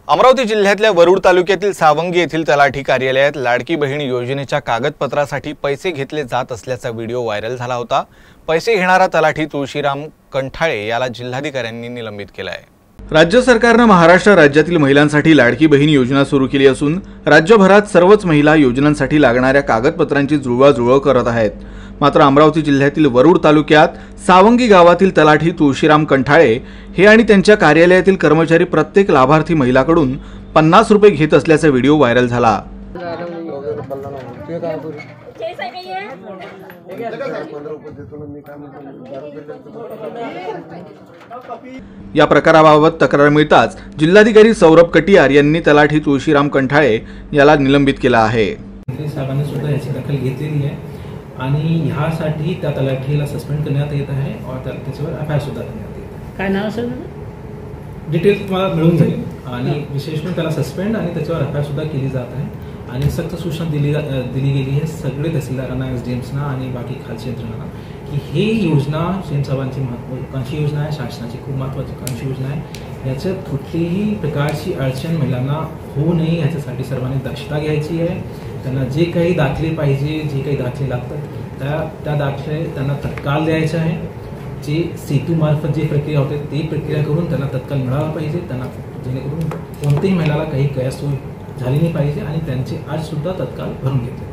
अमरावती जिल्ह्यातल्या वरुड तालुक्यातील सावंगी येथील तलाठी कार्यालयात लाडकी बहीण योजनेच्या कागदपत्रासाठी पैसे घेतले जात असल्याचा व्हिडिओ व्हायरल झाला होता। पैसे घेणारा तलाठी तुळशीराम कंठाळे याला जिल्हाधिकाऱ्यांनी निलंबित केले आहे। राज्य सरकारने महाराष्ट्र राज्यातील महिलांसाठी लाडकी बहीण योजना सुरू केली असून राज्यभरात सर्वच महिला योजनांसाठी लागणाऱ्या कागदपत्रांची जुळवाजुळव करत आहेत। मात्र अमरावती जिल्ह्यातील वरुड तालुक्यात सावंगी गावातील तलाठी तुळशीराम कंठाळे हे आणि त्यांच्या कार्यालयातील कर्मचारी प्रत्येक लाभार्थी महिलाकडून 50 रुपये घेत असल्याचा व्हिडिओ व्हायरल झाला। या प्रकाराबाबत तक्रार मिळताच जिल्हाधिकारी सौरभ कटियार यांनी तलाठी तुळशीराम कंठाळे याला निलंबित केला आहे। साहेबांनी सुद्धा याची दखल घेतलेली आहे आणि ह्यासाठी त्या तलाठीला सस्पेंड करण्यात येत आहे और त्याच्यावर एफआयआर सुद्धा करण्यात येत आहे। काय नाव असेल डिटेल तुम्हाला मिळून जाईल आणि विशेष म्हणून त्याला सस्पेंड आणि त्याच्यावर एफआयआर सुद्धा केली जात आहे आणि सक्त सूचना दिली गेली आहे सगळे तहसीलदारांना, एसडीएम्सना आणि बाकी खालची यंत्रणांना की ही योजना साहेबांची महत्त्वाकांक्षी योजना आहे, शासनाची खूप महत्त्वाकांक्षी योजना आहे। याच्यात कुठलीही प्रकारची अडचण महिलांना होऊ नये याच्यासाठी सर्वांनी दक्षता घ्यायची आहे। त्यांना जे काही दाखले पाहिजे, जे काही दाखले लागतात त्या दाखले त्यांना तत्काळ द्यायचे आहे। जे सेतू मार्फत जे प्रक्रिया होते ते प्रक्रिया करून त्यांना तत्काळ मिळाला पाहिजे, त्यांना जेणेकरून कोणत्याही महिलाला काही गैरसोय झाली नाही पाहिजे आणि त्यांचे अर्ज सुद्धा तत्काळ भरून घेतले।